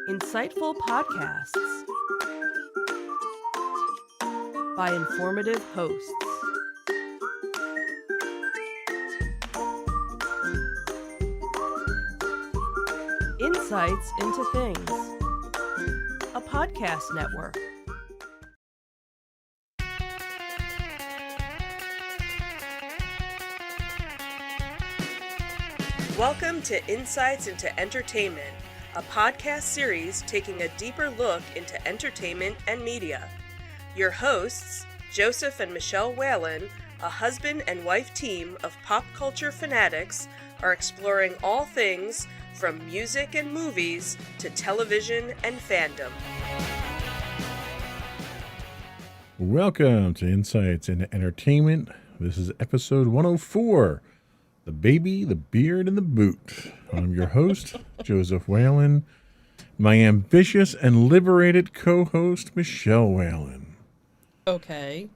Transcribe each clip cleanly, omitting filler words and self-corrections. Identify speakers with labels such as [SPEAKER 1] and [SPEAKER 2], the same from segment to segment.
[SPEAKER 1] Insightful podcasts by informative hosts. Insights into Things, a podcast network. Welcome to Insights into Entertainment, a podcast series taking a deeper look into entertainment and media. Your hosts, Joseph and Michelle Whalen, a husband and wife team of pop culture fanatics, are exploring all things from music and movies to television and fandom.
[SPEAKER 2] Welcome to Insights into Entertainment. This is episode 104. The Baby, the Beard, and the Boot. I'm your host, Joseph Whalen. My ambitious and liberated co-host, Michelle Whalen.
[SPEAKER 1] Okay.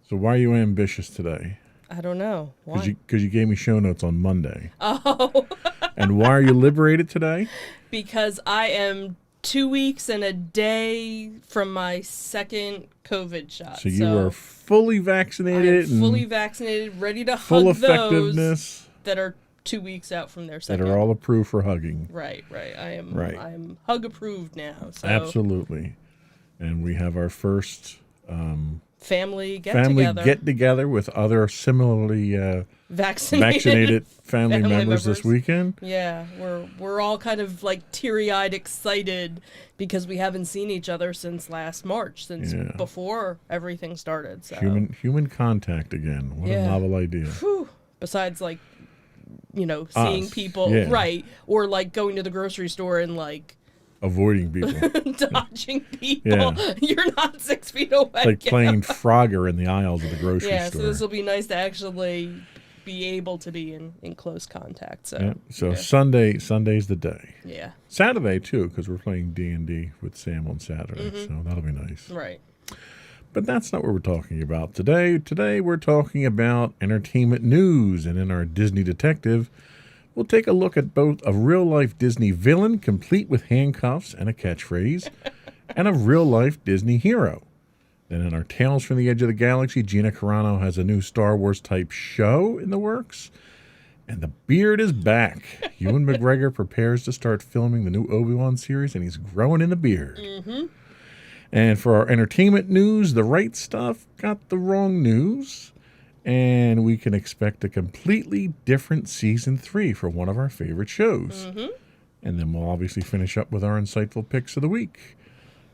[SPEAKER 2] So why are you ambitious today?
[SPEAKER 1] I don't know. Why?
[SPEAKER 2] Because you gave me show notes on Monday.
[SPEAKER 1] Oh.
[SPEAKER 2] And why are you liberated today?
[SPEAKER 1] Because I am 2 weeks and a day from my second COVID shot.
[SPEAKER 2] So you are fully vaccinated.
[SPEAKER 1] I am fully vaccinated, ready to
[SPEAKER 2] full
[SPEAKER 1] hug
[SPEAKER 2] effectiveness
[SPEAKER 1] those that are 2 weeks out from their second.
[SPEAKER 2] That are all approved for hugging.
[SPEAKER 1] Right. I am hug approved now. So.
[SPEAKER 2] Absolutely. And we have our first
[SPEAKER 1] family get together
[SPEAKER 2] with other similarly vaccinated family members this weekend.
[SPEAKER 1] Yeah, we're all kind of like teary-eyed excited because we haven't seen each other since last March, before everything started. So
[SPEAKER 2] human contact again. What a novel idea.
[SPEAKER 1] Whew. Besides, like, seeing people, right, or like going to the grocery store and like
[SPEAKER 2] avoiding people.
[SPEAKER 1] Dodging people. Yeah. You're not 6 feet away.
[SPEAKER 2] It's like playing Frogger in the aisles of the grocery store.
[SPEAKER 1] Yeah, so this will be nice to actually be able to be in close contact. So,
[SPEAKER 2] Sunday's the day.
[SPEAKER 1] Yeah.
[SPEAKER 2] Saturday, too, because we're playing D&D with Sam on Saturday, so that'll be nice.
[SPEAKER 1] Right.
[SPEAKER 2] But that's not what we're talking about today. Today we're talking about entertainment news, and in our Disney Detective, we'll take a look at both a real-life Disney villain, complete with handcuffs and a catchphrase, and a real-life Disney hero. Then in our Tales from the Edge of the Galaxy, Gina Carano has a new Star Wars-type show in the works. And the beard is back. Ewan McGregor prepares to start filming the new Obi-Wan series, and he's growing in the beard. Mm-hmm. And for our entertainment news, The Right Stuff got the wrong news. And we can expect a completely different season 3 for one of our favorite shows. Mm-hmm. And then we'll obviously finish up with our insightful picks of the week.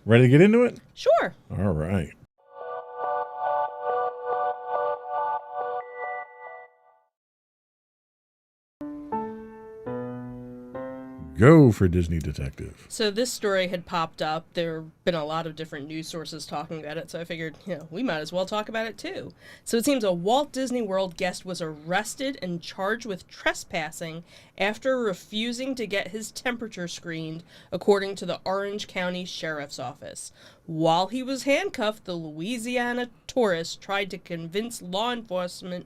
[SPEAKER 2] Ready to get into it?
[SPEAKER 1] Sure.
[SPEAKER 2] All right. Go for Disney Detective.
[SPEAKER 1] So this story had popped up. There have been a lot of different news sources talking about it, so I figured, we might as well talk about it too. So it seems a Walt Disney World guest was arrested and charged with trespassing after refusing to get his temperature screened, according to the Orange County Sheriff's Office. While he was handcuffed, the Louisiana tourist tried to convince law enforcement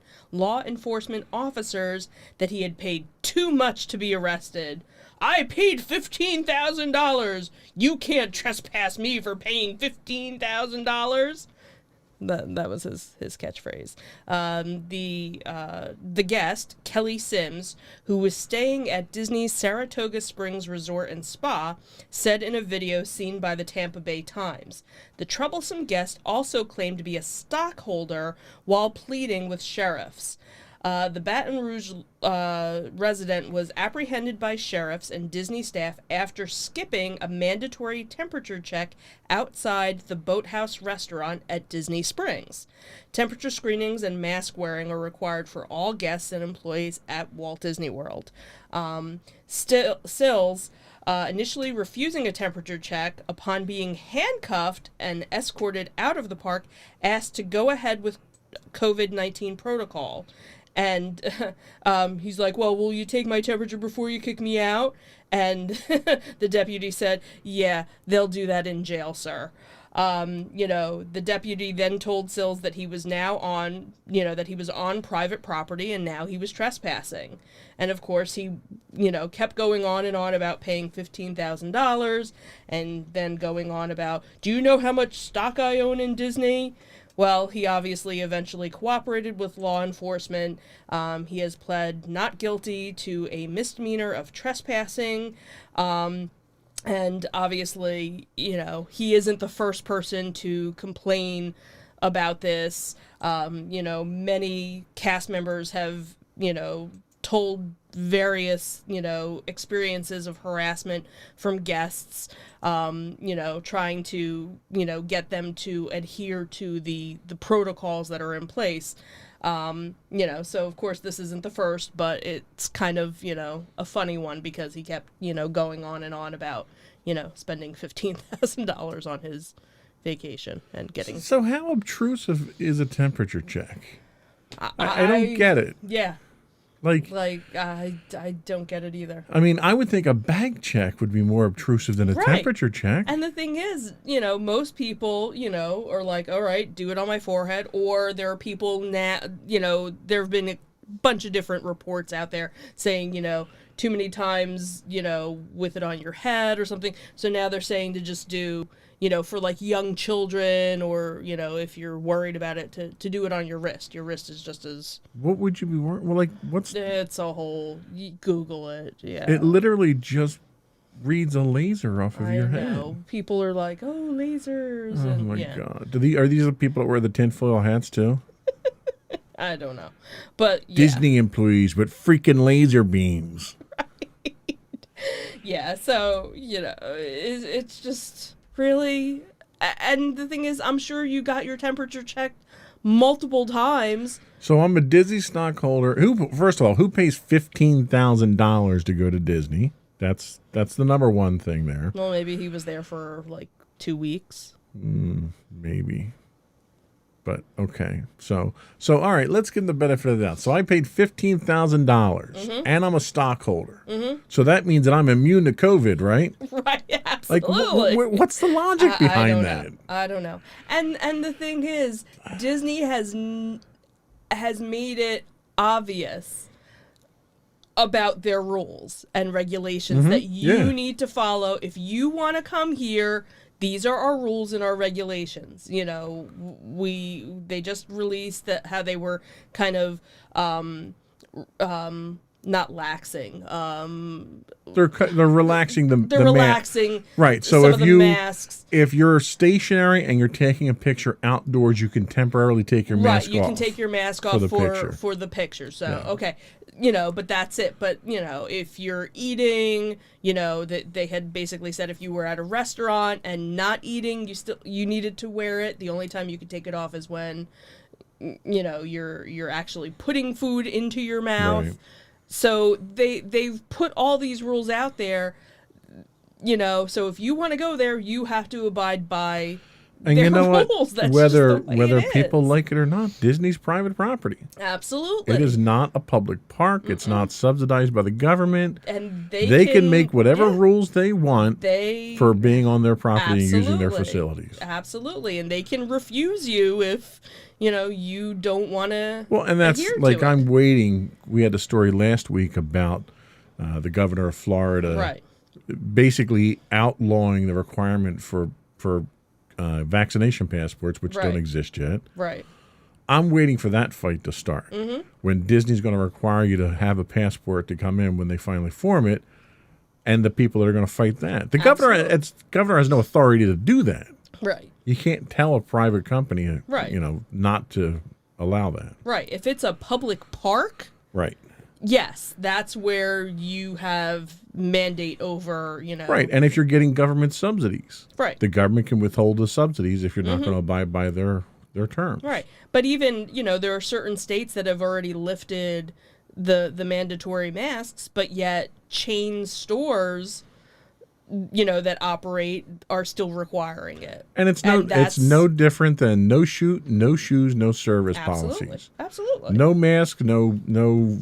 [SPEAKER 1] officers that he had paid too much to be arrested. I paid $15,000. You can't trespass me for paying $15,000. That was his catchphrase. The guest, Kelly Sims, who was staying at Disney's Saratoga Springs Resort and Spa, said in a video seen by the Tampa Bay Times. The troublesome guest also claimed to be a stockholder while pleading with sheriffs. The Baton Rouge resident was apprehended by sheriffs and Disney staff after skipping a mandatory temperature check outside the Boathouse restaurant at Disney Springs. Temperature screenings and mask wearing are required for all guests and employees at Walt Disney World. Sills, initially refusing a temperature check upon being handcuffed and escorted out of the park, asked to go ahead with COVID-19 protocol. And he's like, well, will you take my temperature before you kick me out? And the deputy said, yeah, they'll do that in jail, sir. The deputy then told Sills that he was now on, that he was on private property and now he was trespassing. And of course he, kept going on and on about paying $15,000 and then going on about, do you know how much stock I own in Disney? Well, he obviously eventually cooperated with law enforcement. He has pled not guilty to a misdemeanor of trespassing. And obviously, he isn't the first person to complain about this. Many cast members have, told various, experiences of harassment from guests, trying to, get them to adhere to the protocols that are in place. So of course this isn't the first, but it's kind of, a funny one because he kept, going on and on about, spending $15,000 on his vacation and getting.
[SPEAKER 2] So how obtrusive is a temperature check? I don't get it.
[SPEAKER 1] Yeah.
[SPEAKER 2] Like
[SPEAKER 1] I don't get it either.
[SPEAKER 2] I mean, I would think a bag check would be more obtrusive than a temperature check.
[SPEAKER 1] And the thing is, most people, are like, all right, do it on my forehead. Or there are people now, there have been a bunch of different reports out there saying, too many times, with it on your head or something. So now they're saying to just do, for like young children or, if you're worried about it, to do it on your wrist. Your wrist is just as...
[SPEAKER 2] What would you be worried? Well, like, what's...
[SPEAKER 1] It's a whole... You Google it, yeah.
[SPEAKER 2] It literally just reads a laser off of your head.
[SPEAKER 1] People are like, oh, lasers.
[SPEAKER 2] Oh,
[SPEAKER 1] and,
[SPEAKER 2] my God. Are these the people that wear the tinfoil hats, too?
[SPEAKER 1] I don't know. But, yeah.
[SPEAKER 2] Disney employees with freaking laser beams.
[SPEAKER 1] Right. Yeah, so, it's just... Really? And the thing is, I'm sure you got your temperature checked multiple times.
[SPEAKER 2] So I'm a Disney stockholder. First of all, who pays $15,000 to go to Disney? That's the number one thing there.
[SPEAKER 1] Well, maybe he was there for like 2 weeks.
[SPEAKER 2] Maybe. But okay. So all right, let's give him the benefit of the doubt. So I paid $15,000 and I'm a stockholder. So that means that I'm immune to COVID, right?
[SPEAKER 1] Right, absolutely.
[SPEAKER 2] Like what's the logic behind that?
[SPEAKER 1] I don't know. And the thing is, Disney has made it obvious about their rules and regulations that you need to follow if you want to come here. These are our rules and our regulations. They just released how they were kind of not laxing.
[SPEAKER 2] They're relaxing
[SPEAKER 1] They're relaxing.
[SPEAKER 2] Right. So
[SPEAKER 1] some of the masks.
[SPEAKER 2] If you're stationary and you're taking a picture outdoors, you can temporarily take your mask off.
[SPEAKER 1] Right. You can take your mask off for the picture. So okay. But that's it. But, if you're eating, that they had basically said if you were at a restaurant and not eating, you needed to wear it. The only time you could take it off is when, you're actually putting food into your mouth. Right. So they've put all these rules out there, so if you want to go there, you have to abide by
[SPEAKER 2] and you know what?
[SPEAKER 1] rules. That's
[SPEAKER 2] whether people like it or not, Disney's private property.
[SPEAKER 1] Absolutely.
[SPEAKER 2] It is not a public park. It's not subsidized by the government.
[SPEAKER 1] And
[SPEAKER 2] they can make whatever rules they want for being on their property and using their facilities.
[SPEAKER 1] Absolutely. And they can refuse you if, you don't want to.
[SPEAKER 2] Well, and that's like I'm waiting. We had a story last week about the governor of Florida basically outlawing the requirement for vaccination passports, which don't exist yet.
[SPEAKER 1] Right.
[SPEAKER 2] I'm waiting for that fight to start. When Disney's going to require you to have a passport to come in when they finally form it, and the people that are going to fight that. The governor has no authority to do that.
[SPEAKER 1] Right.
[SPEAKER 2] You can't tell a private company, not to allow that.
[SPEAKER 1] Right. If it's a public park.
[SPEAKER 2] Right.
[SPEAKER 1] Yes, that's where you have mandate over,
[SPEAKER 2] Right, and if you're getting government subsidies.
[SPEAKER 1] Right.
[SPEAKER 2] The government can withhold the subsidies if you're not going to abide by their terms.
[SPEAKER 1] Right. But even, there are certain states that have already lifted the mandatory masks, but yet chain stores, that operate are still requiring it.
[SPEAKER 2] And it's no different than no shoes, no service policies.
[SPEAKER 1] Absolutely.
[SPEAKER 2] No mask, no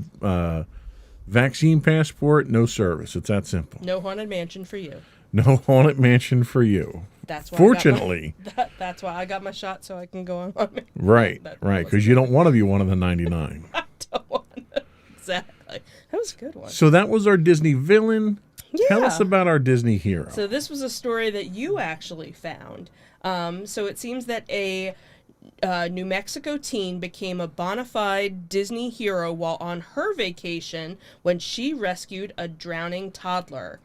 [SPEAKER 2] vaccine passport, no service. It's that simple.
[SPEAKER 1] No haunted mansion for you.
[SPEAKER 2] No haunted mansion for you.
[SPEAKER 1] That's why
[SPEAKER 2] Fortunately.
[SPEAKER 1] that's why I got my shot, so I can go on.
[SPEAKER 2] Right, right, because you don't want to be one of the 99.
[SPEAKER 1] I don't want to. Exactly. That was a good one.
[SPEAKER 2] So that was our Disney villain.
[SPEAKER 1] Yeah.
[SPEAKER 2] Tell us about our Disney hero.
[SPEAKER 1] So this was a story that you actually found. So it seems that a New Mexico teen became a bona fide Disney hero while on her vacation when she rescued a drowning toddler.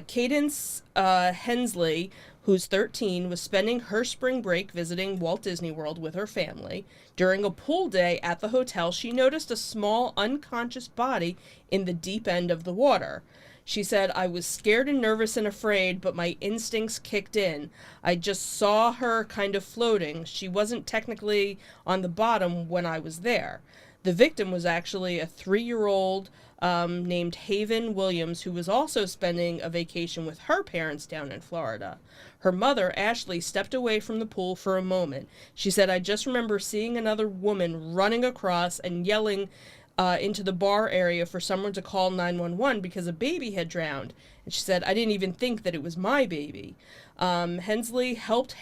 [SPEAKER 1] Cadence Hensley, who's 13, was spending her spring break visiting Walt Disney World with her family. During a pool day at the hotel, she noticed a small, unconscious body in the deep end of the water. She said, "I was scared and nervous and afraid, but my instincts kicked in. I just saw her kind of floating. She wasn't technically on the bottom when I was there." The victim was actually a 3-year-old named Haven Williams, who was also spending a vacation with her parents down in Florida. Her mother, Ashley, stepped away from the pool for a moment. She said, "I just remember seeing another woman running across and yelling into the bar area for someone to call 911 because a baby had drowned." And she said, "I didn't even think that it was my baby." Hensley helped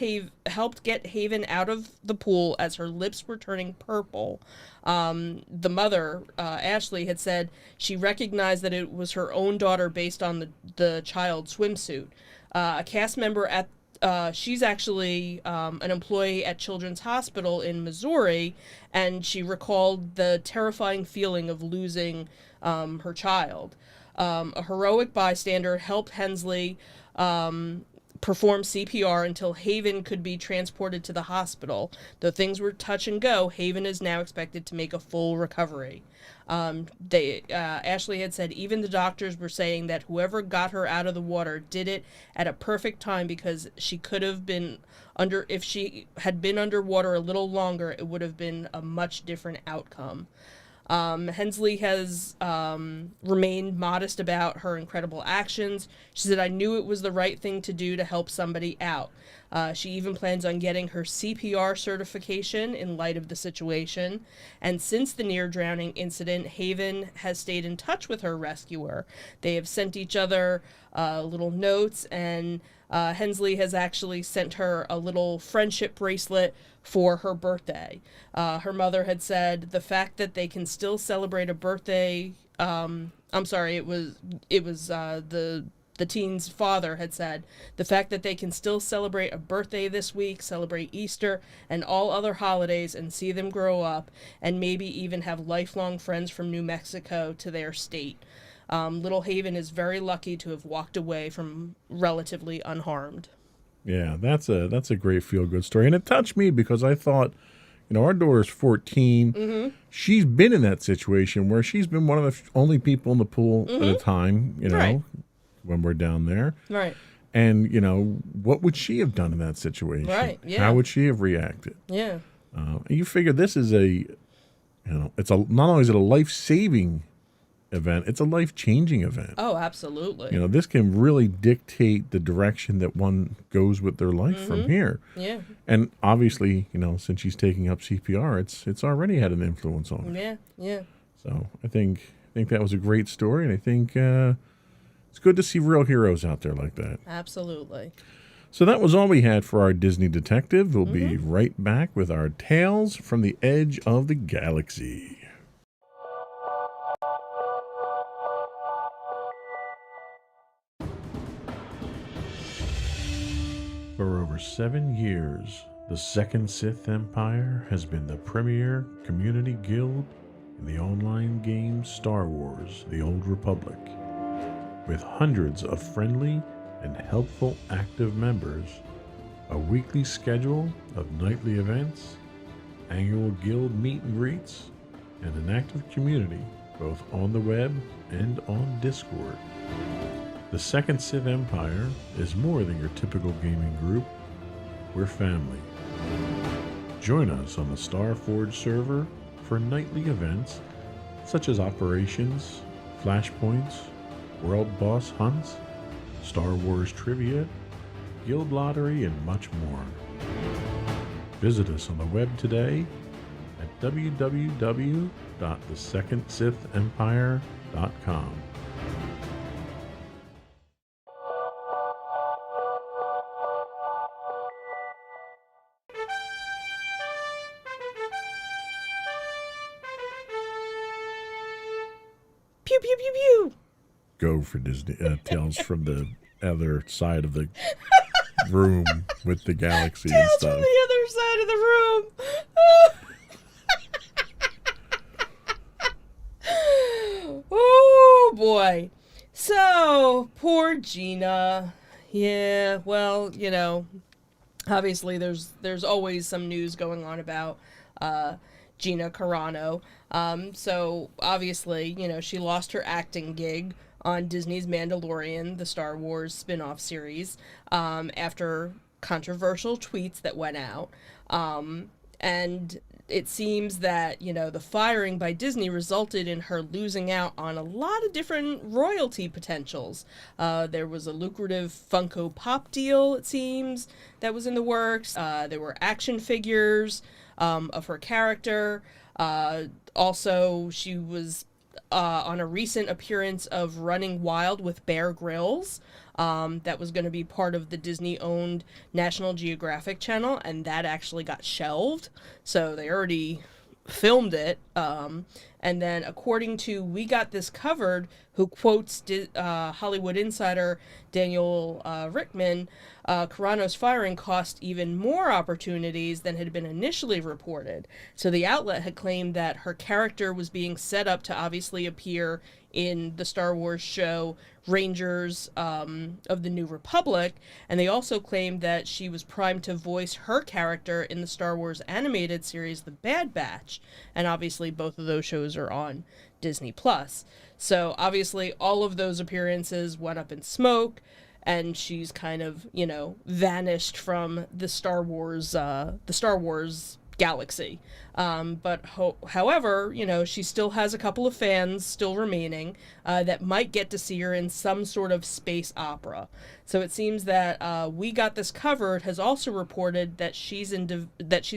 [SPEAKER 1] get Haven out of the pool as her lips were turning purple. The mother, Ashley, had said she recognized that it was her own daughter based on the child's swimsuit. A cast member at she's actually an employee at Children's Hospital in Missouri, and she recalled the terrifying feeling of losing her child. A heroic bystander helped Hensley perform CPR until Haven could be transported to the hospital. Though things were touch and go, Haven is now expected to make a full recovery. Ashley had said even the doctors were saying that whoever got her out of the water did it at a perfect time because she could have been if she had been underwater a little longer, it would have been a much different outcome. Hensley has remained modest about her incredible actions. She said, "I knew it was the right thing to do to help somebody out." She even plans on getting her CPR certification in light of the situation. And since the near-drowning incident, Haven has stayed in touch with her rescuer. They have sent each other little notes, and Hensley has actually sent her a little friendship bracelet for her birthday. Her mother had said the fact that they can still celebrate a birthday. It was the teen's father had said the fact that they can still celebrate a birthday this week, celebrate Easter and all other holidays, and see them grow up, and maybe even have lifelong friends from New Mexico to their state. Little Haven is very lucky to have walked away from relatively unharmed.
[SPEAKER 2] Yeah, that's a great feel-good story. And it touched me because I thought, our daughter's 14.
[SPEAKER 1] Mm-hmm.
[SPEAKER 2] She's been in that situation where she's been one of the only people in the pool at a time,
[SPEAKER 1] Right.
[SPEAKER 2] when we're down there.
[SPEAKER 1] Right.
[SPEAKER 2] And, what would she have done in that situation?
[SPEAKER 1] Right, yeah.
[SPEAKER 2] How would she have reacted?
[SPEAKER 1] Yeah.
[SPEAKER 2] You figure this is not only is it a life-saving event, it's a life-changing event.
[SPEAKER 1] Oh, absolutely.
[SPEAKER 2] This can really dictate the direction that one goes with their life from here.
[SPEAKER 1] Yeah.
[SPEAKER 2] And obviously, since she's taking up CPR, it's already had an influence on her.
[SPEAKER 1] Yeah. Yeah.
[SPEAKER 2] So I think that was a great story, and I think it's good to see real heroes out there like that.
[SPEAKER 1] Absolutely.
[SPEAKER 2] So that was all we had for our Disney Detective. We'll be right back with our Tales from the Edge of the Galaxy. For over 7 years, the Second Sith Empire has been the premier community guild in the online game Star Wars: The Old Republic. With hundreds of friendly and helpful active members, a weekly schedule of nightly events, annual guild meet and greets, and an active community both on the web and on Discord. The Second Sith Empire is more than your typical gaming group. We're family. Join us on the Starforge server for nightly events such as operations, flashpoints, world boss hunts, Star Wars trivia, guild lottery, and much more. Visit us on the web today at www.thesecondsithempire.com.
[SPEAKER 1] pew, pew, pew.
[SPEAKER 2] Go for Disney. Tales from the other side of the room with the galaxy and
[SPEAKER 1] Tales
[SPEAKER 2] stuff.
[SPEAKER 1] from the other side of the room. Oh, boy. So, poor Gina. Yeah, well, obviously there's always some news going on about Gina Carano. So obviously, she lost her acting gig on Disney's Mandalorian, the Star Wars spin-off series, after controversial tweets that went out. And it seems that, the firing by Disney resulted in her losing out on a lot of different royalty potentials. There was a lucrative Funko Pop deal, it seems, that was in the works. There were action figures of her character. Also, she was on a recent appearance of Running Wild with Bear Grylls. That was going to be part of the Disney-owned National Geographic channel, and that actually got shelved. So they already filmed it. And then, according to We Got This Covered, who quotes Hollywood insider Daniel Rickman, Carano's firing cost even more opportunities than had been initially reported. So the outlet had claimed that her character was being set up to obviously appear in the Star Wars show Rangers of the New Republic, and they also claimed that she was primed to voice her character in the Star Wars animated series The Bad Batch, and obviously both of those shows are on Disney+. So obviously all of those appearances went up in smoke, and she's kind of, vanished from the Star Wars galaxy. But however, she still has a couple of fans still remaining that might get to see her in some sort of space opera. So it seems that We Got This Covered has also reported that she's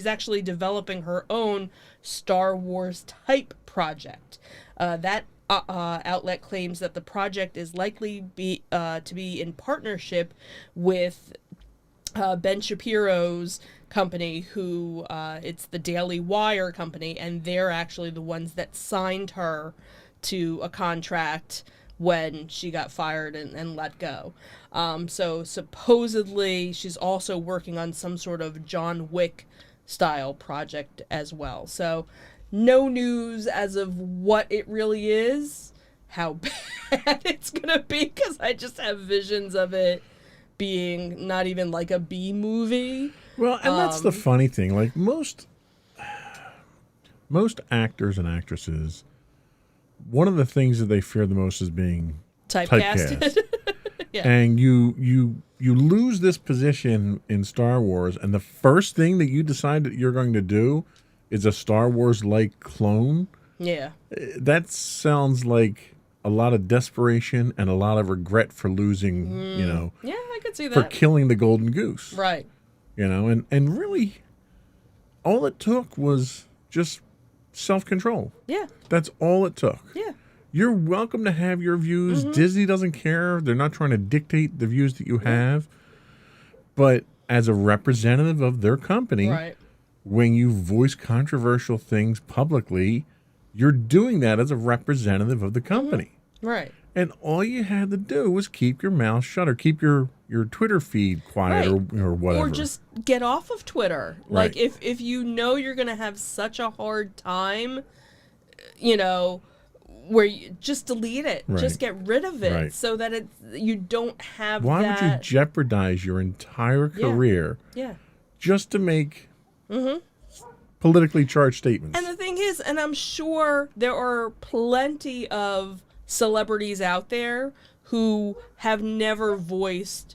[SPEAKER 1] actually developing her own Star Wars type project. That outlet claims that the project is likely to be in partnership with Ben Shapiro's company, who it's the Daily Wire company, and they're actually the ones that signed her to a contract when she got fired and let go. So supposedly she's also working on some sort of John Wick style project as well. So no news as of what it really is, how bad it's gonna be, because I just have visions of it being not even like a B movie.
[SPEAKER 2] Well, and that's the funny thing. Like most actors and actresses, one of the things that they fear the most is being typecast. Yeah. And you lose this position in Star Wars, and the first thing that you decide that you're going to do is a Star Wars-like clone.
[SPEAKER 1] Yeah.
[SPEAKER 2] That sounds like a lot of desperation and a lot of regret for losing,
[SPEAKER 1] Yeah, I could see that.
[SPEAKER 2] for killing the golden goose.
[SPEAKER 1] Right.
[SPEAKER 2] And really, all it took was just self-control.
[SPEAKER 1] Yeah.
[SPEAKER 2] That's all it took.
[SPEAKER 1] Yeah.
[SPEAKER 2] You're welcome to have your views. Mm-hmm. Disney doesn't care. They're not trying to dictate the views that you have. But as a representative of their company,
[SPEAKER 1] right,
[SPEAKER 2] when you voice controversial things publicly, you're doing that as a representative of the company.
[SPEAKER 1] Mm-hmm. Right.
[SPEAKER 2] And all you had to do was keep your mouth shut, or keep your Twitter feed quiet,
[SPEAKER 1] right,
[SPEAKER 2] or whatever.
[SPEAKER 1] Or just get off of Twitter.
[SPEAKER 2] Right.
[SPEAKER 1] Like, if you know you're going to have such a hard time, where you just delete it.
[SPEAKER 2] Right.
[SPEAKER 1] Just get rid of it,
[SPEAKER 2] right,
[SPEAKER 1] so that you don't have
[SPEAKER 2] Why
[SPEAKER 1] that.
[SPEAKER 2] would you jeopardize your entire career just to make politically charged statements?
[SPEAKER 1] And the thing is, and I'm sure there are plenty of celebrities out there who have never voiced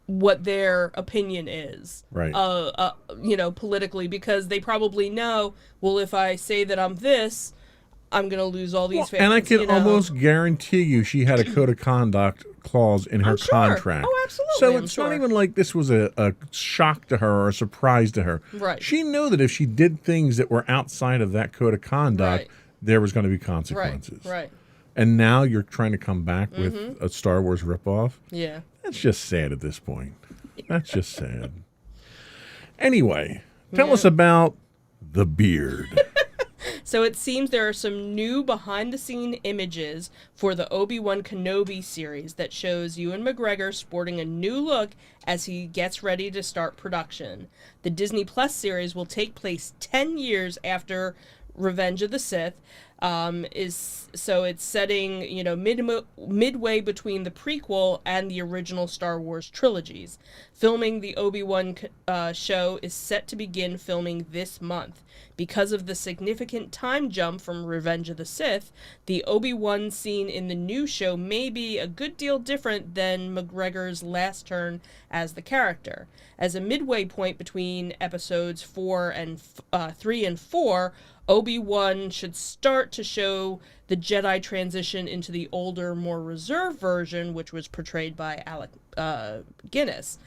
[SPEAKER 1] what their opinion is,
[SPEAKER 2] right,
[SPEAKER 1] politically, because they probably know, well, if I say that I'm this, I'm going to lose all these fans.
[SPEAKER 2] And I can almost guarantee you she had a code of conduct clause in her contract.
[SPEAKER 1] Oh, absolutely.
[SPEAKER 2] So it's not even like this was a shock to her or a surprise to her.
[SPEAKER 1] Right.
[SPEAKER 2] She knew that if she did things that were outside of that code of conduct, there was going to be consequences.
[SPEAKER 1] Right.
[SPEAKER 2] And now you're trying to come back with a Star Wars ripoff?
[SPEAKER 1] Yeah.
[SPEAKER 2] That's just sad at this point. That's just sad. Anyway, tell us about the beard.
[SPEAKER 1] So it seems there are some new behind-the-scene images for the Obi-Wan Kenobi series that shows Ewan McGregor sporting a new look as he gets ready to start production. The Disney Plus series will take place 10 years after Revenge of the Sith. It's setting, midway between the prequel and the original Star Wars trilogies. Filming the Obi-Wan show is set to begin filming this month. Because of the significant time jump from Revenge of the Sith, the Obi-Wan scene in the new show may be a good deal different than McGregor's last turn as the character. As a midway point between episodes 3 and 4, Obi-Wan should start to show the Jedi transition into the older, more reserved version, which was portrayed by Alec Guinness.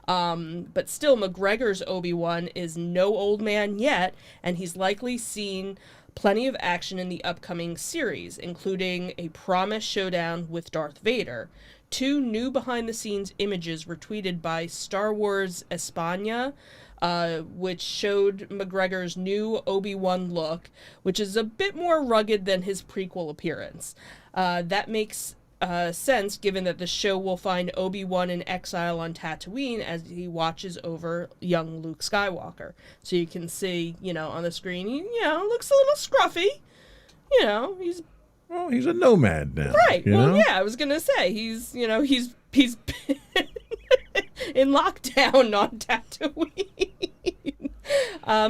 [SPEAKER 1] But still, McGregor's Obi-Wan is no old man yet, and he's likely seen plenty of action in the upcoming series, including a promised showdown with Darth Vader. 2 new behind-the-scenes images were tweeted by Star Wars España, which showed McGregor's new Obi-Wan look, which is a bit more rugged than his prequel appearance. That makes sense, given that the show will find Obi-Wan in exile on Tatooine as he watches over young Luke Skywalker. So you can see, on the screen, he, looks a little scruffy.
[SPEAKER 2] He's a nomad now.
[SPEAKER 1] Right. Well, yeah, I was going to say, he's in lockdown on Tatooine.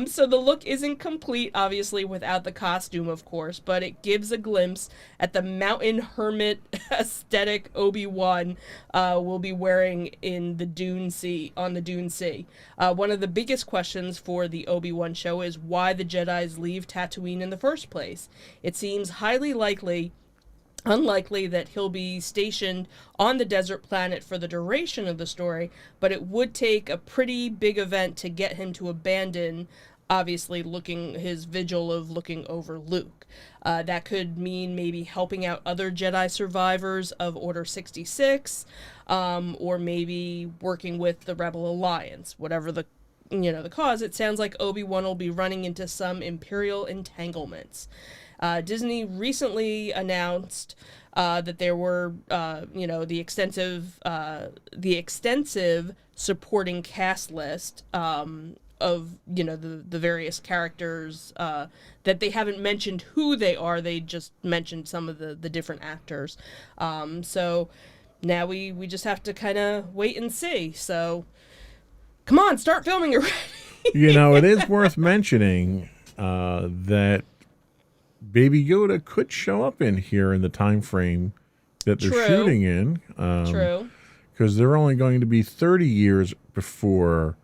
[SPEAKER 1] So the look isn't complete, obviously, without the costume, of course, but it gives a glimpse at the mountain hermit aesthetic Obi-Wan will be wearing in the Dune Sea, on the Dune Sea. One of the biggest questions for the Obi-Wan show is why the Jedis leave Tatooine in the first place. It seems highly unlikely that he'll be stationed on the desert planet for the duration of the story, but it would take a pretty big event to get him to abandon, obviously, his vigil of looking over Luke. That could mean maybe helping out other Jedi survivors of Order 66, or maybe working with the Rebel Alliance. Whatever the cause, it sounds like Obi-Wan will be running into some Imperial entanglements. Disney recently announced that there were, the extensive supporting cast list of, the various characters that they haven't mentioned who they are. They just mentioned some of the different actors. So now we just have to kind of wait and see. So come on, start filming already.
[SPEAKER 2] It is worth mentioning that Baby Yoda could show up in here in the time frame that they're shooting in.
[SPEAKER 1] True.
[SPEAKER 2] Because they're only going to be 30 years before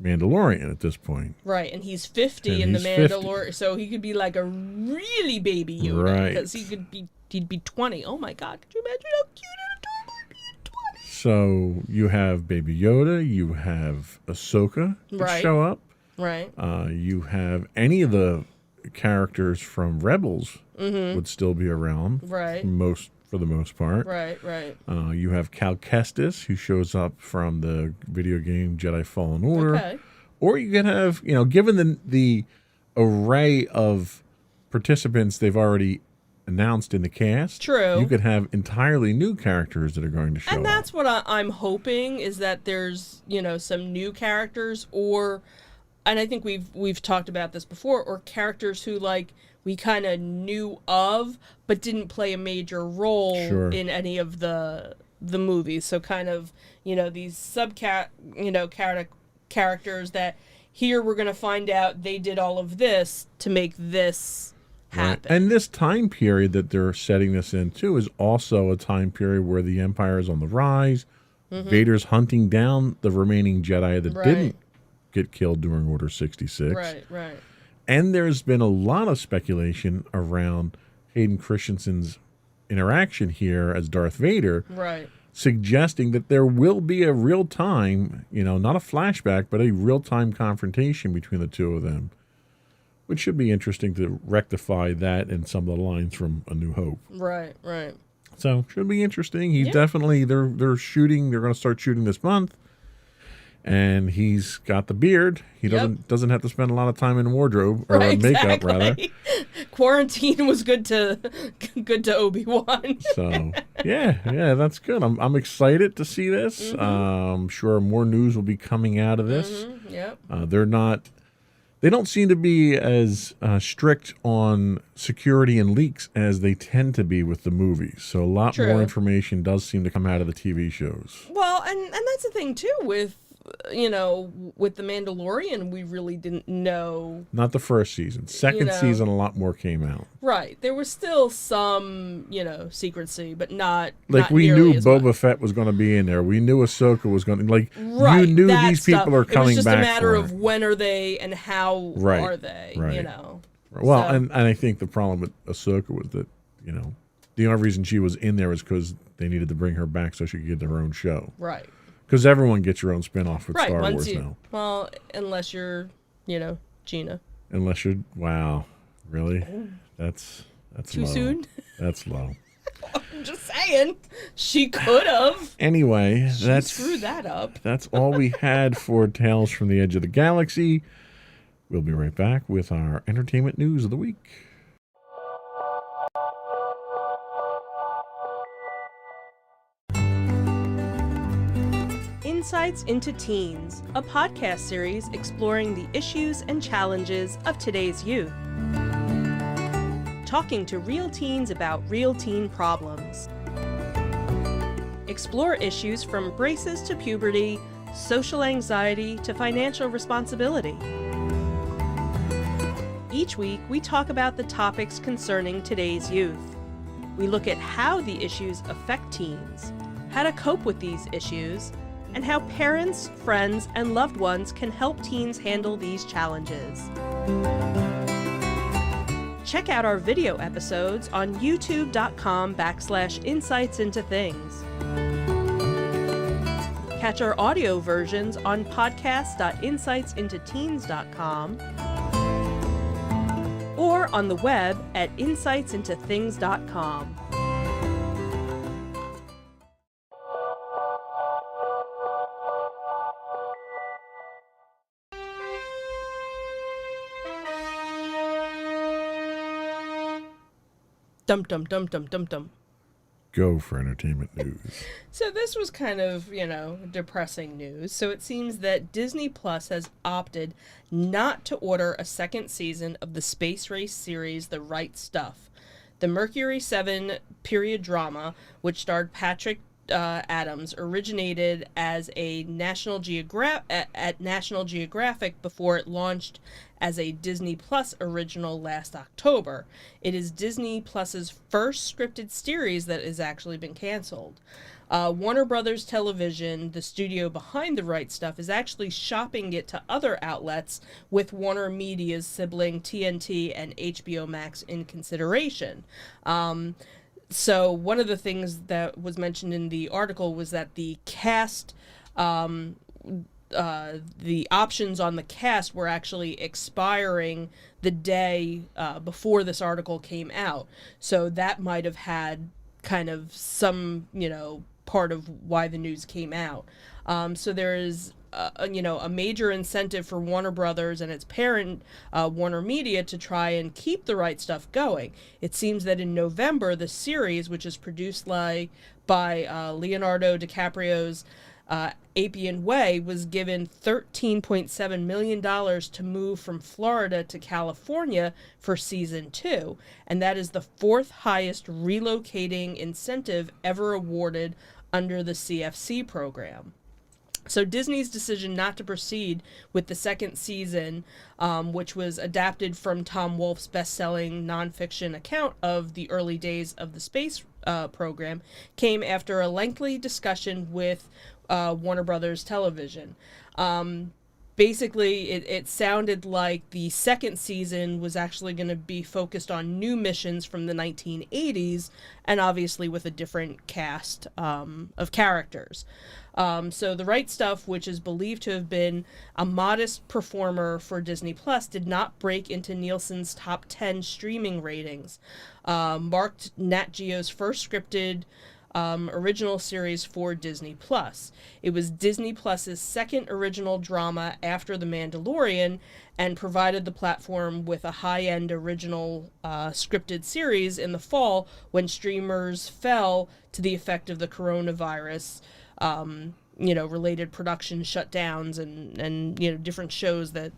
[SPEAKER 2] Mandalorian at this point.
[SPEAKER 1] Right, and he's 50 in the Mandalorian, so he could be like a really baby Yoda.
[SPEAKER 2] Right.
[SPEAKER 1] Because he'd be 20. Oh my God, could you imagine how cute an adorable he'd be at 20?
[SPEAKER 2] So you have Baby Yoda, you have Ahsoka that show up.
[SPEAKER 1] Right.
[SPEAKER 2] You have any of the characters from Rebels would still be around.
[SPEAKER 1] Right.
[SPEAKER 2] For the most part.
[SPEAKER 1] Right.
[SPEAKER 2] You have Cal Kestis, who shows up from the video game Jedi Fallen Order.
[SPEAKER 1] Okay.
[SPEAKER 2] Or you can have, given the array of participants they've already announced in the cast.
[SPEAKER 1] True.
[SPEAKER 2] You could have entirely new characters that are going to show up.
[SPEAKER 1] And that's what I'm hoping, is that there's, some new characters, and I think we've talked about this before, or characters who, we kind of knew of, but didn't play a major role in any of the movies. So kind of, these characters that here we're going to find out they did all of this to make this happen.
[SPEAKER 2] Right. And this time period that they're setting this in, too, is also a time period where the Empire is on the rise. Vader's hunting down the remaining Jedi that didn't get killed during Order 66.
[SPEAKER 1] Right.
[SPEAKER 2] And there's been a lot of speculation around Hayden Christensen's interaction here as Darth Vader, suggesting that there will be a real-time, not a flashback, but a real-time confrontation between the two of them, which should be interesting to rectify that and some of the lines from A New Hope.
[SPEAKER 1] Right.
[SPEAKER 2] So, should be interesting. He's definitely, they're shooting, they're going to start shooting this month. and he's got the beard. He doesn't have to spend a lot of time in wardrobe or
[SPEAKER 1] Right,
[SPEAKER 2] makeup rather.
[SPEAKER 1] Quarantine was good to Obi-Wan.
[SPEAKER 2] So yeah, that's good. I'm excited to see this. I'm sure more news will be coming out of this.
[SPEAKER 1] Yep.
[SPEAKER 2] They don't seem to be as strict on security and leaks as they tend to be with the movies. So a lot more information does seem to come out of the TV shows.
[SPEAKER 1] Well, and that's the thing too with with The Mandalorian, we really didn't know.
[SPEAKER 2] Not the first season. Second season, a lot more came out.
[SPEAKER 1] Right. There was still some, secrecy, but not
[SPEAKER 2] like
[SPEAKER 1] not
[SPEAKER 2] we knew
[SPEAKER 1] Boba
[SPEAKER 2] much. Fett was going to be in there. We knew Ahsoka was going to
[SPEAKER 1] right,
[SPEAKER 2] you knew these people are coming back. It was
[SPEAKER 1] just a matter of when are they and how are they,
[SPEAKER 2] Well, and I think the problem with Ahsoka was that, the only reason she was in there was because they needed to bring her back so she could get her own show.
[SPEAKER 1] Right.
[SPEAKER 2] Because everyone gets your own spin-off with Star Wars now.
[SPEAKER 1] Well, unless you're, Gina.
[SPEAKER 2] Unless you're, wow, really? That's
[SPEAKER 1] too
[SPEAKER 2] low.
[SPEAKER 1] soon.
[SPEAKER 2] That's low.
[SPEAKER 1] I'm just saying, she could have.
[SPEAKER 2] Anyway,
[SPEAKER 1] she screwed that up.
[SPEAKER 2] That's all we had for Tales from the Edge of the Galaxy. We'll be right back with our entertainment news of the week.
[SPEAKER 1] Insights into Teens, a podcast series exploring the issues and challenges of today's youth. Talking to real teens about real teen problems. Explore issues from braces to puberty, social anxiety to financial responsibility. Each week, we talk about the topics concerning today's youth. We look at how the issues affect teens, how to cope with these issues, and how parents, friends, and loved ones can help teens handle these challenges. Check out our video episodes on youtube.com/insightsintothings. Catch our audio versions on podcast.insightsintoteens.com or on the web at insightsintothings.com. Dum-dum-dum-dum-dum-dum.
[SPEAKER 2] Go for entertainment news.
[SPEAKER 1] So this was kind of, depressing news. So it seems that Disney Plus has opted not to order a second season of the space race series The Right Stuff. The Mercury 7 period drama, which starred Patrick Adams, originated as a National Geographic before it launched as a Disney Plus original last October. It is Disney Plus's first scripted series that has actually been canceled. Warner Brothers Television, the studio behind The Right Stuff, is actually shopping it to other outlets, with Warner Media's sibling TNT and HBO Max in consideration. So one of the things that was mentioned in the article was that the cast, the options on the cast were actually expiring the day before this article came out. So that might have had kind of some, part of why the news came out. So there is a major incentive for Warner Brothers and its parent, Warner Media, to try and keep The Right Stuff going. It seems that in November, the series, which is produced by Leonardo DiCaprio's Appian Way, was given $13.7 million to move from Florida to California for season 2, and that is the fourth highest relocating incentive ever awarded under the CFC program. So Disney's decision not to proceed with the second season, which was adapted from Tom Wolfe's best-selling nonfiction account of the early days of the space program, came after a lengthy discussion with Warner Brothers Television. Basically, it sounded like the second season was actually going to be focused on new missions from the 1980s, and obviously with a different cast of characters. So The Right Stuff, which is believed to have been a modest performer for Disney Plus, did not break into Nielsen's top 10 streaming ratings. Marked Nat Geo's first scripted original series for Disney Plus. It was Disney Plus's second original drama after The Mandalorian, and provided the platform with a high-end original scripted series in the fall when streamers fell to the effect of the coronavirus. Related production shutdowns and different shows that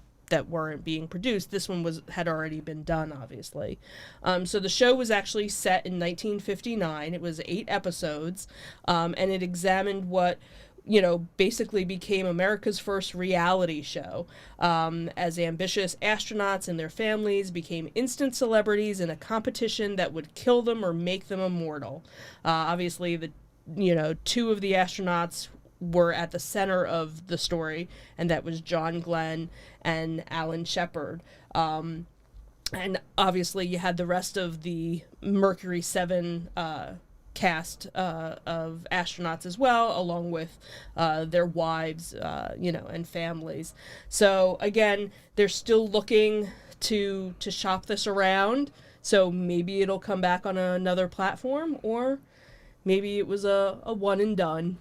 [SPEAKER 1] weren't being produced. This one had already been done, obviously. So the show was actually set in 1959. It was 8 episodes, and it examined what basically became America's first reality show, as ambitious astronauts and their families became instant celebrities in a competition that would kill them or make them immortal. Obviously, the 2 of the astronauts were at the center of the story, and that was John Glenn and Alan Shepard. And obviously you had the rest of the Mercury 7 cast of astronauts as well, along with their wives, and families. So again, they're still looking to shop this around, so maybe it'll come back on another platform, or maybe it was a one and done.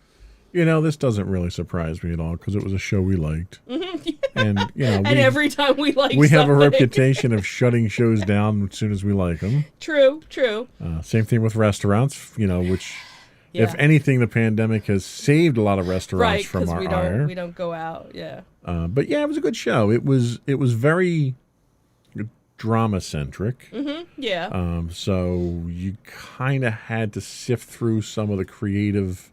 [SPEAKER 2] This doesn't really surprise me at all because it was a show we liked.
[SPEAKER 1] Mm-hmm.
[SPEAKER 2] And,
[SPEAKER 1] and every time we like
[SPEAKER 2] we have
[SPEAKER 1] something.
[SPEAKER 2] a reputation of shutting shows down as soon as we like them.
[SPEAKER 1] True.
[SPEAKER 2] Same thing with restaurants, which, if anything, the pandemic has saved a lot of restaurants from our ire.
[SPEAKER 1] We don't go out, yeah.
[SPEAKER 2] But yeah, it was a good show. It was very drama-centric.
[SPEAKER 1] Mm-hmm, yeah.
[SPEAKER 2] So you kind of had to sift through some of the creative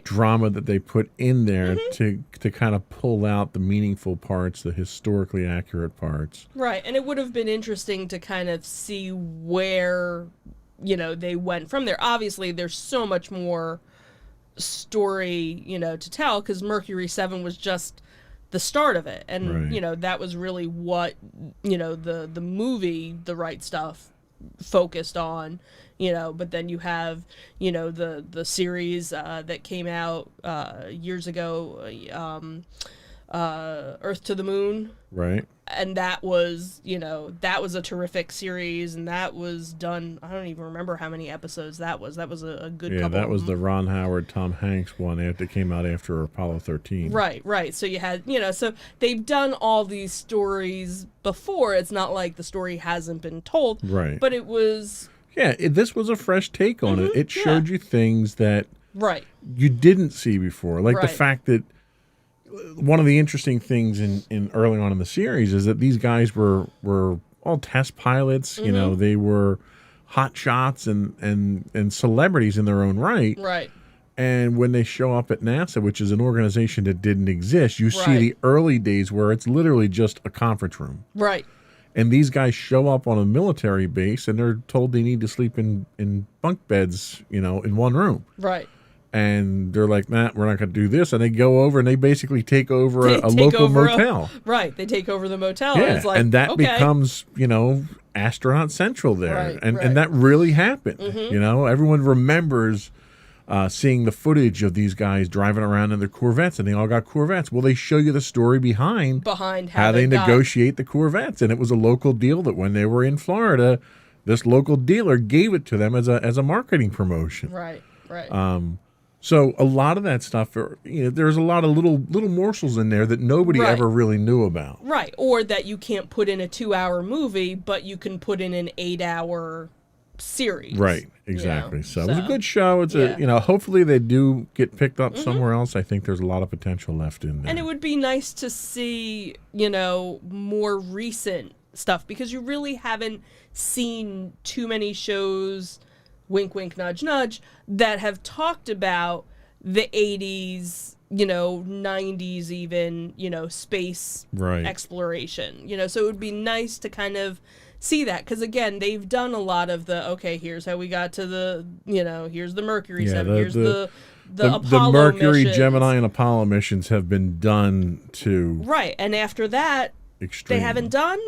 [SPEAKER 2] drama that they put in there to kind of pull out the meaningful parts, the historically accurate parts.
[SPEAKER 1] Right, and it would have been interesting to kind of see where, they went from there. Obviously, there's so much more story, to tell, because Mercury 7 was just the start of it. And, that was really what, the movie, The Right Stuff, focused on. But then you have, the series that came out years ago, Earth to the Moon.
[SPEAKER 2] Right.
[SPEAKER 1] And that was, that was a terrific series, and that was done, I don't even remember how many episodes that was. That was a good couple.
[SPEAKER 2] Yeah, that was the Ron Howard, Tom Hanks one after it came out after Apollo 13.
[SPEAKER 1] Right. So you had, so they've done all these stories before. It's not like the story hasn't been told.
[SPEAKER 2] Right.
[SPEAKER 1] But it was...
[SPEAKER 2] Yeah, this was a fresh take on it. It showed you things that you didn't see before. Like the fact that one of the interesting things in early on in the series is that these guys were all test pilots. They were hot shots and celebrities in their own right.
[SPEAKER 1] Right.
[SPEAKER 2] And when they show up at NASA, which is an organization that didn't exist, you see the early days where it's literally just a conference room.
[SPEAKER 1] Right.
[SPEAKER 2] And these guys show up on a military base, and they're told they need to sleep in bunk beds, in one room.
[SPEAKER 1] Right.
[SPEAKER 2] And they're like, nah, we're not going to do this. And they go over, and they basically take over a local motel.
[SPEAKER 1] They take over the motel.
[SPEAKER 2] Yeah,
[SPEAKER 1] and it's like,
[SPEAKER 2] and that becomes, Astronaut Central there. And that really happened. Everyone remembers seeing the footage of these guys driving around in their Corvettes, and they all got Corvettes. Well, they show you the story behind how they negotiate the Corvettes, and it was a local deal that when they were in Florida, this local dealer gave it to them as a marketing promotion.
[SPEAKER 1] Right.
[SPEAKER 2] So a lot of that stuff, there's a lot of little morsels in there that nobody ever really knew about. Right,
[SPEAKER 1] or that you can't put in a 2-hour movie, but you can put in an 8-hour series.
[SPEAKER 2] Right, exactly. So it was a good show. It's hopefully they do get picked up somewhere else. I think there's a lot of potential left in there.
[SPEAKER 1] And it would be nice to see, more recent stuff, because you really haven't seen too many shows, wink, wink, nudge, nudge, that have talked about the 80s, 90s even, space exploration. So it would be nice to kind of see that, because again, they've done a lot of here's how we got to the, here's the Mercury 7, here's the Apollo
[SPEAKER 2] Mercury,
[SPEAKER 1] missions.
[SPEAKER 2] Gemini, and Apollo missions have been done to
[SPEAKER 1] and after that, they haven't done,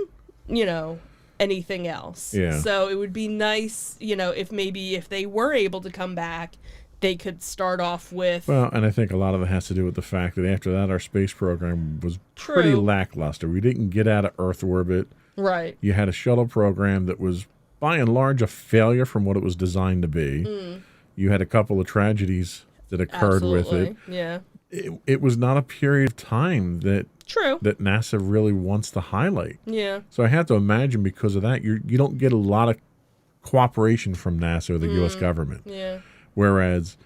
[SPEAKER 1] anything else.
[SPEAKER 2] Yeah.
[SPEAKER 1] So it would be nice, if they were able to come back, they could start off with...
[SPEAKER 2] Well, and I think a lot of it has to do with the fact that after that, our space program was pretty lackluster. We didn't get out of Earth orbit.
[SPEAKER 1] Right.
[SPEAKER 2] You had a shuttle program that was, by and large, a failure from what it was designed to be. You had a couple of tragedies that occurred with it.
[SPEAKER 1] Yeah.
[SPEAKER 2] It was not a period of time that
[SPEAKER 1] True.
[SPEAKER 2] that NASA really wants to highlight.
[SPEAKER 1] Yeah.
[SPEAKER 2] So I have to imagine because of that, you don't get a lot of cooperation from NASA or the U.S. government.
[SPEAKER 1] Yeah.
[SPEAKER 2] Whereas,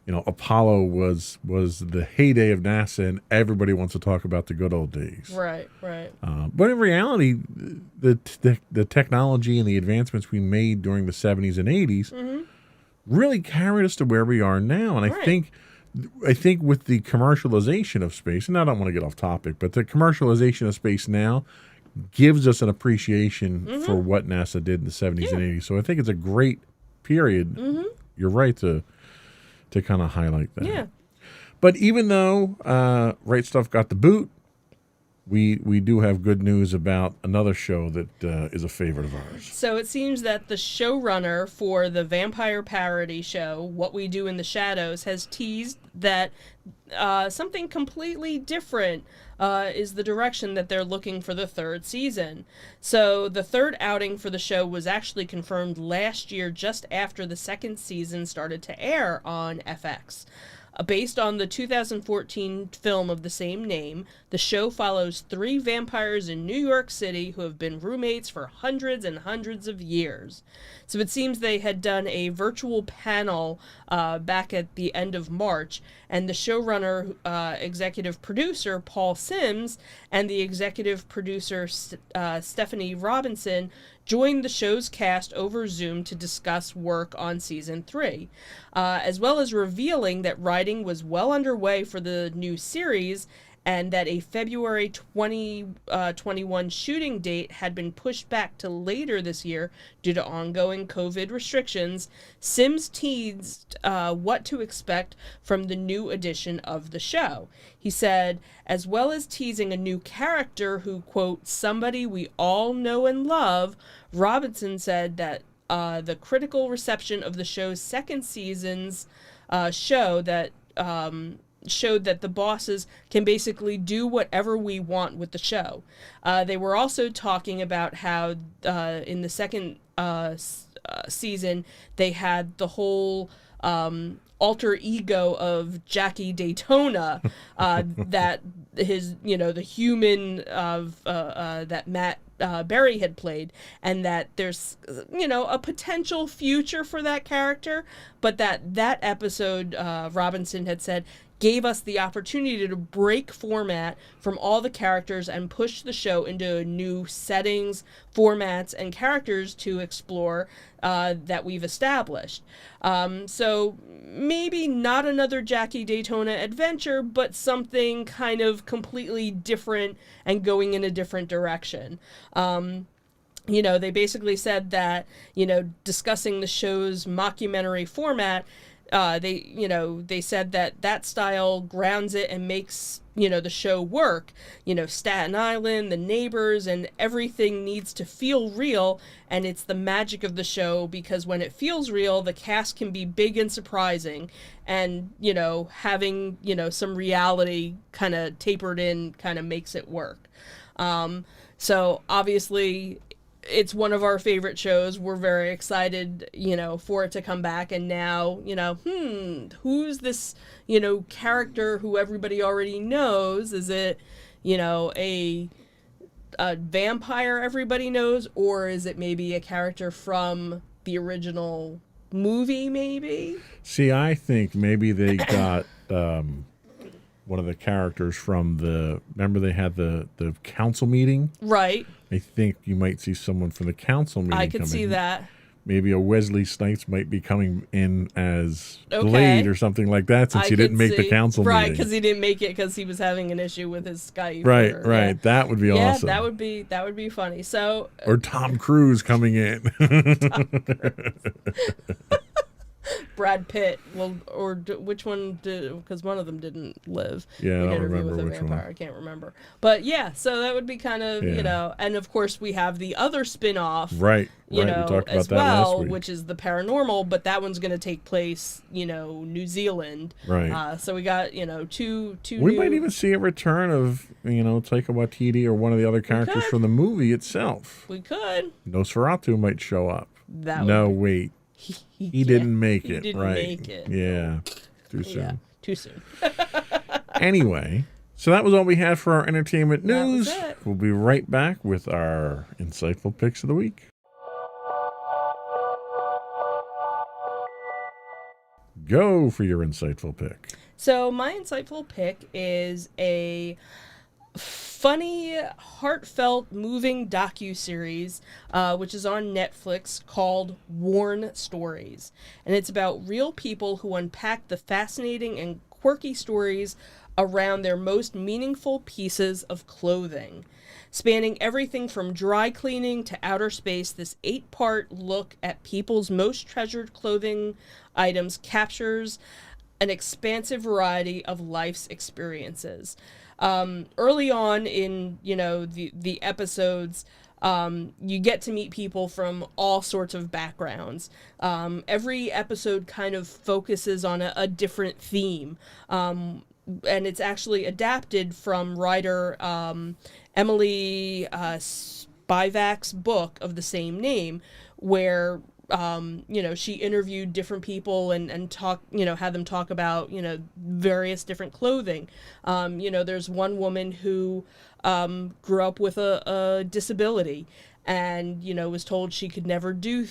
[SPEAKER 2] Apollo was the heyday of NASA, and everybody wants to talk about the good old days.
[SPEAKER 1] Right. Right.
[SPEAKER 2] But in reality, the technology and the advancements we made during the 70s and 80s really carried us to where we are now. And I think with the commercialization of space, and I don't want to get off topic, but the commercialization of space now gives us an appreciation for what NASA did in the 70s and 80s. So I think it's a great period. You're right to kind of highlight that.
[SPEAKER 1] Yeah.
[SPEAKER 2] But even though Right Stuff got the boot, we do have good news about another show that is a favorite of ours.
[SPEAKER 1] So it seems that the showrunner for the vampire parody show, What We Do in the Shadows, has teased that something completely different is the direction that they're looking for the third season. So the third outing for the show was actually confirmed last year, just after the second season started to air on FX. Based on the 2014 film of the same name, the show follows 3 vampires in New York City who have been roommates for hundreds and hundreds of years. So it seems they had done a virtual panel back at the end of March, and the showrunner, executive producer Paul Sims, and the executive producer Stephanie Robinson joined the show's cast over Zoom to discuss work on season 3, as well as revealing that writing was well underway for the new series and that a February 2021 shooting date had been pushed back to later this year due to ongoing COVID restrictions. Sims teased what to expect from the new edition of the show. He said, as well as teasing a new character who, quote, somebody we all know and love, Robinson said that the critical reception of the show's second season's showed that the bosses can basically do whatever we want with the show. They were also talking about how in the second season they had the whole alter ego of Jackie Daytona, that his, the human of that Matt Berry had played, and that there's, a potential future for that character, but that episode, Robinson had said, gave us the opportunity to break format from all the characters and push the show into new settings, formats, and characters to explore that we've established. So maybe not another Jackie Daytona adventure, but something kind of completely different and going in a different direction. They basically said that, discussing the show's mockumentary format, they said that style grounds it and makes, the show work. Staten Island, the neighbors, and everything needs to feel real, and it's the magic of the show because when it feels real, the cast can be big and surprising, and, having, some reality kind of tapered in kind of makes it work. So obviously it's one of our favorite shows. We're very excited, for it to come back. And now, who's this, character who everybody already knows? Is it, a vampire everybody knows? Or is it maybe a character from the original movie, maybe?
[SPEAKER 2] See, I think maybe they got one of the characters from remember they had the council meeting?
[SPEAKER 1] Right.
[SPEAKER 2] I think you might see someone from the council meeting.
[SPEAKER 1] I could see that.
[SPEAKER 2] Maybe a Wesley Snipes might be coming in as Blade or something like that, since he didn't make the council meeting.
[SPEAKER 1] Right, because he didn't make it because he was having an issue with his Skype.
[SPEAKER 2] Right.
[SPEAKER 1] Yeah.
[SPEAKER 2] That would be awesome.
[SPEAKER 1] Yeah, that would be funny. So
[SPEAKER 2] or Tom Cruise coming in.
[SPEAKER 1] Tom Cruise. Brad Pitt. Well, or which one did? Because one of them didn't live.
[SPEAKER 2] Yeah, I don't
[SPEAKER 1] Interview
[SPEAKER 2] remember
[SPEAKER 1] with a
[SPEAKER 2] which
[SPEAKER 1] Vampire.
[SPEAKER 2] one.
[SPEAKER 1] I can't remember. But yeah, so that would be kind of and of course we have the other spin-off.
[SPEAKER 2] Right. We talked about
[SPEAKER 1] as
[SPEAKER 2] that
[SPEAKER 1] well,
[SPEAKER 2] last week.
[SPEAKER 1] which is the paranormal, but that one's going to take place, New Zealand.
[SPEAKER 2] Right.
[SPEAKER 1] So we got, two.
[SPEAKER 2] We might even see a return of, Taika Waititi or one of the other characters from the movie itself.
[SPEAKER 1] We could.
[SPEAKER 2] Nosferatu might show up.
[SPEAKER 1] Wait.
[SPEAKER 2] he didn't make
[SPEAKER 1] he
[SPEAKER 2] it.
[SPEAKER 1] didn't
[SPEAKER 2] Right?
[SPEAKER 1] make it.
[SPEAKER 2] Yeah, too soon.
[SPEAKER 1] Yeah, too soon.
[SPEAKER 2] Anyway, so that was all we had for our entertainment news.
[SPEAKER 1] That was it.
[SPEAKER 2] We'll be right back with our insightful picks of the week. Go for your insightful pick.
[SPEAKER 1] So my insightful pick is a funny, heartfelt, moving docuseries, which is on Netflix, called Worn Stories. And it's about real people who unpack the fascinating and quirky stories around their most meaningful pieces of clothing. Spanning everything from dry cleaning to outer space, this 8-part look at people's most treasured clothing items captures an expansive variety of life's experiences. Early on in, the episodes, you get to meet people from all sorts of backgrounds. Every episode kind of focuses on a different theme. And it's actually adapted from writer Emily Spivak's book of the same name, where she interviewed different people and talk, had them talk about, various different clothing. There's one woman who grew up with a disability and, was told she could never do,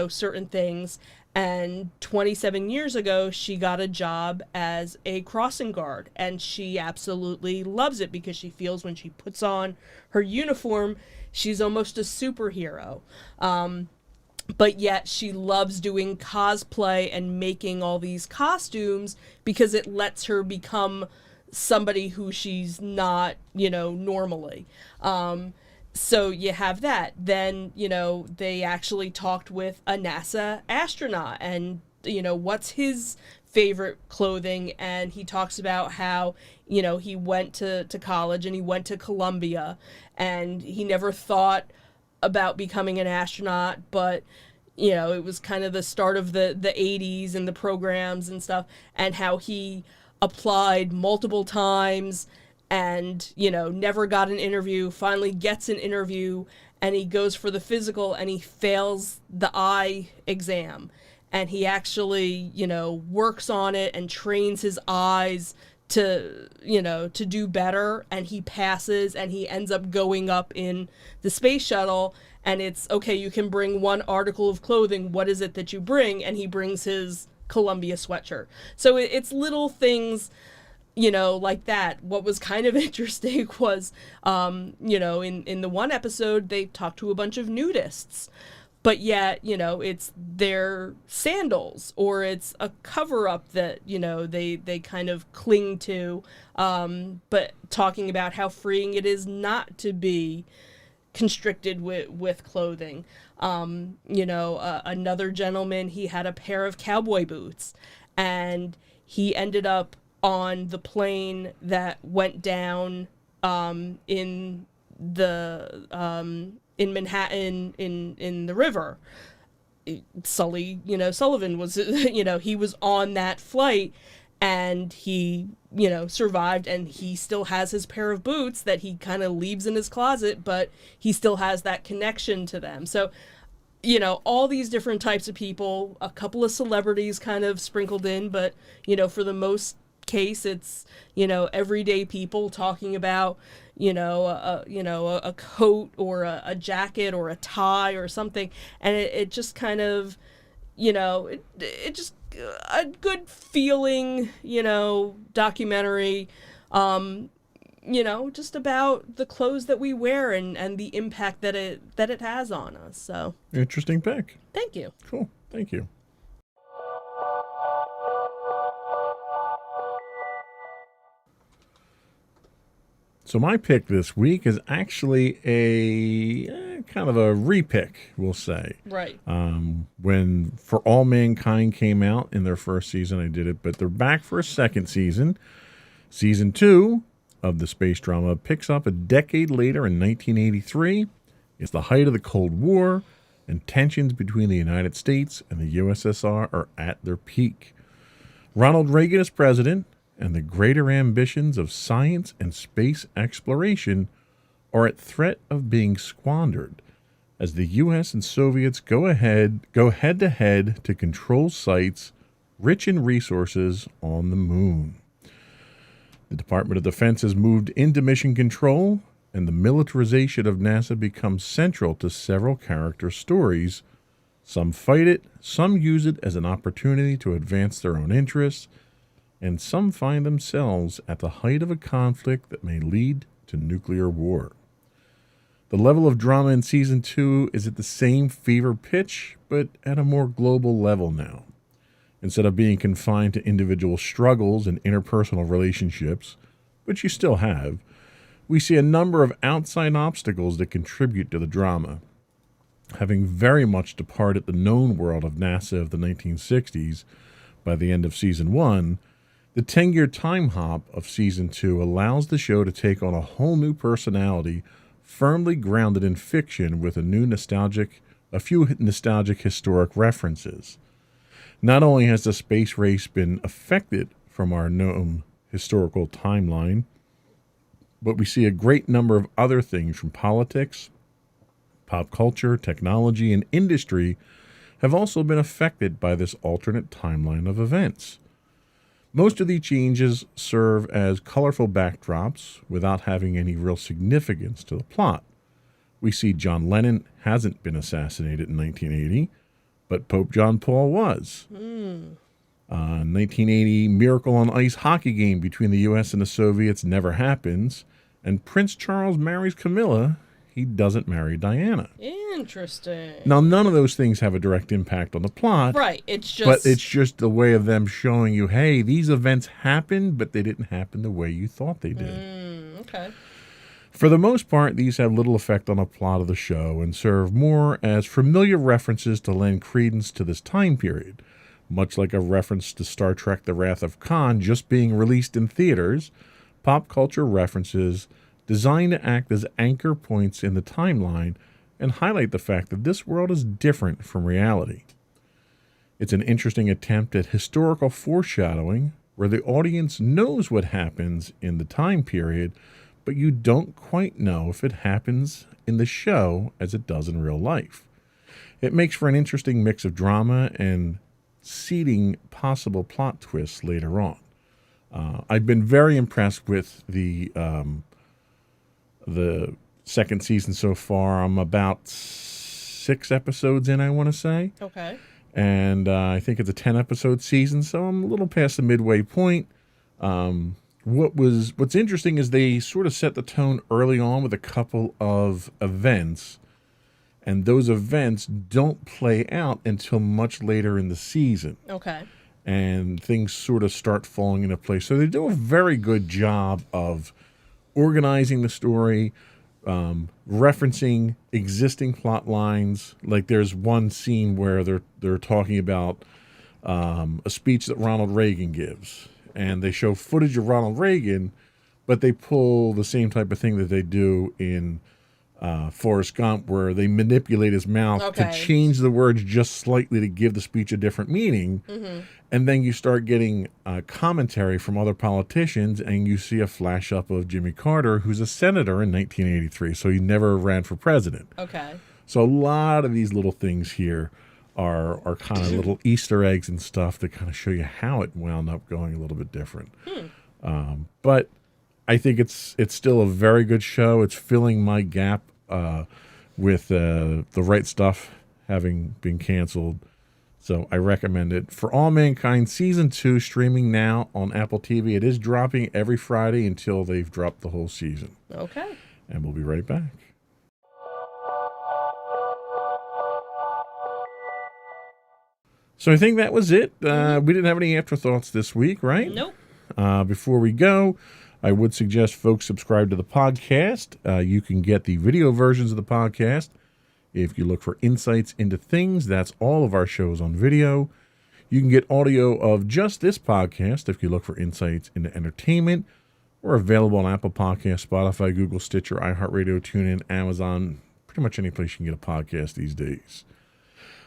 [SPEAKER 1] certain things. And 27 years ago, she got a job as a crossing guard, and she absolutely loves it because she feels when she puts on her uniform, she's almost a superhero. But yet she loves doing cosplay and making all these costumes because it lets her become somebody who she's not, normally. So you have that. Then, they actually talked with a NASA astronaut and, what's his favorite clothing. And he talks about how, he went to college and he went to Columbia and he never thought about becoming an astronaut, but it was kind of the start of the 80s and the programs and stuff, and how he applied multiple times and, never got an interview, finally gets an interview, and he goes for the physical and he fails the eye exam. And he actually, works on it and trains his eyes to do better, and he passes and he ends up going up in the space shuttle. And it's, okay, you can bring one article of clothing. What is it that you bring? And he brings his Columbia sweatshirt. So it's little things, like that. What was kind of interesting was, in the one episode, they talked to a bunch of nudists. But yet, it's their sandals, or it's a cover-up that, they kind of cling to. But talking about how freeing it is not to be constricted with clothing. Another gentleman, he had a pair of cowboy boots, and he ended up on the plane that went down in Manhattan in the river. Sullivan was, he was on that flight, and he, survived, and he still has his pair of boots that he kind of leaves in his closet, but he still has that connection to them. So, all these different types of people, a couple of celebrities kind of sprinkled in, but, for the most case, it's, everyday people talking about, a coat or a jacket or a tie or something. And it just kind of, it just a good feeling, documentary, just about the clothes that we wear and the impact that it has on us. So
[SPEAKER 2] Interesting pick.
[SPEAKER 1] thank you.
[SPEAKER 2] Cool. Thank you. So my pick this week is actually a kind of a repick, we'll say.
[SPEAKER 1] Right.
[SPEAKER 2] When For All Mankind came out in their first season, I did it, but they're back for a second season. Season 2 of the space drama picks up a decade later in 1983. It's the height of the Cold War, and tensions between the United States and the USSR are at their peak. Ronald Reagan is president, and the greater ambitions of science and space exploration are at threat of being squandered as the U.S. and Soviets go head-to-head to control sites rich in resources on the moon. The Department of Defense has moved into mission control, and the militarization of NASA becomes central to several character stories. Some fight it, some use it as an opportunity to advance their own interests, and some find themselves at the height of a conflict that may lead to nuclear war. The level of drama in Season 2 is at the same fever pitch, but at a more global level now. Instead of being confined to individual struggles and interpersonal relationships, which you still have, we see a number of outside obstacles that contribute to the drama. Having very much departed the known world of NASA of the 1960s by the end of Season 1, the 10-year time hop of Season 2 allows the show to take on a whole new personality firmly grounded in fiction with a few nostalgic historic references. Not only has the space race been affected from our known historical timeline, but we see a great number of other things from politics, pop culture, technology, and industry have also been affected by this alternate timeline of events. Most of these changes serve as colorful backdrops without having any real significance to the plot. We see John Lennon hasn't been assassinated in 1980, but Pope John Paul was. 1980 Miracle on Ice hockey game between the U.S. and the Soviets never happens, and Prince Charles marries Camilla. He doesn't marry Diana.
[SPEAKER 1] Interesting.
[SPEAKER 2] Now, none of those things have a direct impact on the plot.
[SPEAKER 1] Right. It's
[SPEAKER 2] just the way of them showing you, hey, these events happened, but they didn't happen the way you thought they did.
[SPEAKER 1] Okay.
[SPEAKER 2] For the most part, these have little effect on the plot of the show and serve more as familiar references to lend credence to this time period. Much like a reference to Star Trek The Wrath of Khan just being released in theaters, pop culture references designed to act as anchor points in the timeline and highlight the fact that this world is different from reality. It's an interesting attempt at historical foreshadowing where the audience knows what happens in the time period, but you don't quite know if it happens in the show as it does in real life. It makes for an interesting mix of drama and seeding possible plot twists later on. I've been very impressed with the second season so far. I'm about 6 episodes in, I want to say.
[SPEAKER 1] Okay.
[SPEAKER 2] And I think it's a 10-episode season, so I'm a little past the midway point. What's interesting is they sort of set the tone early on with a couple of events, and those events don't play out until much later in the season.
[SPEAKER 1] Okay.
[SPEAKER 2] And things sort of start falling into place. So they do a very good job of organizing the story, referencing existing plot lines. Like there's one scene where they're talking about a speech that Ronald Reagan gives, and they show footage of Ronald Reagan, but they pull the same type of thing that they do in Forrest Gump, where they manipulate his mouth to change the words just slightly to give the speech a different meaning. Mm-hmm. And then you start getting commentary from other politicians, and you see a flash up of Jimmy Carter, who's a senator in 1983, so he never ran for president.
[SPEAKER 1] Okay.
[SPEAKER 2] So a lot of these little things here are kind of little Easter eggs and stuff that kind of show you how it wound up going a little bit different. But I think it's still a very good show. It's filling my gap with The Right Stuff having been canceled. So I recommend it. For All Mankind, Season 2, streaming now on Apple TV. It is dropping every Friday until they've dropped the whole season.
[SPEAKER 1] Okay.
[SPEAKER 2] And we'll be right back. So I think that was it. We didn't have any afterthoughts this week, right?
[SPEAKER 1] Nope.
[SPEAKER 2] Before we go, I would suggest folks subscribe to the podcast. You can get the video versions of the podcast. If you look for Insights into Things, that's all of our shows on video. You can get audio of just this podcast if you look for Insights into Entertainment. We're available on Apple Podcasts, Spotify, Google, Stitcher, iHeartRadio, TuneIn, Amazon, pretty much any place you can get a podcast these days.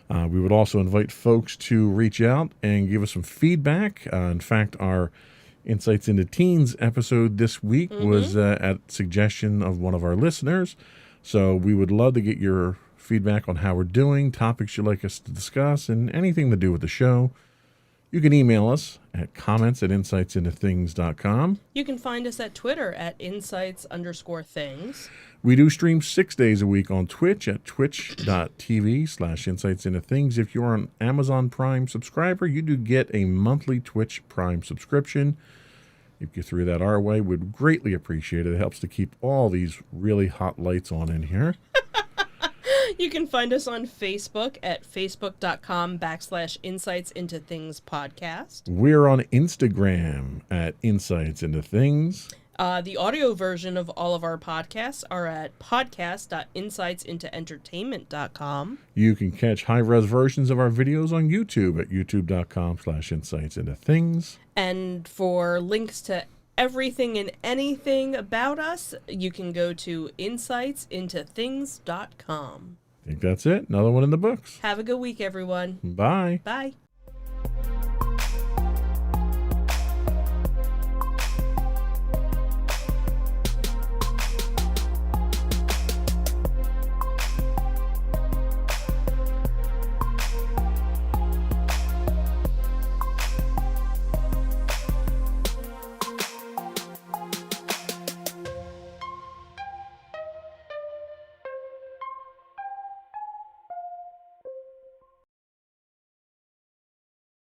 [SPEAKER 2] We would also invite folks to reach out and give us some feedback. In fact, our Insights into Teens episode this week was at suggestion of one of our listeners. So we would love to get your feedback on how we're doing, topics you'd like us to discuss, and anything to do with the show, you can email us at comments@insightsintothings.com.
[SPEAKER 1] You can find us at Twitter at insights_things.
[SPEAKER 2] We do stream 6 days a week on Twitch at twitch.tv/insightsintothings. If you're an Amazon Prime subscriber, you do get a monthly Twitch Prime subscription. If you threw that our way, we'd greatly appreciate it. It helps to keep all these really hot lights on in here.
[SPEAKER 1] You can find us on Facebook at facebook.com/insightsintothingspodcast.
[SPEAKER 2] We're on Instagram at Insights Into Things.
[SPEAKER 1] The audio version of all of our podcasts are at podcast.insightsintoentertainment.com.
[SPEAKER 2] You can catch high-res versions of our videos on YouTube at youtube.com/insightsintothings.
[SPEAKER 1] And for links to everything and anything about us, you can go to insightsintothings.com.
[SPEAKER 2] I think that's it. Another one in the books.
[SPEAKER 1] Have a good week, everyone.
[SPEAKER 2] Bye.
[SPEAKER 1] Bye.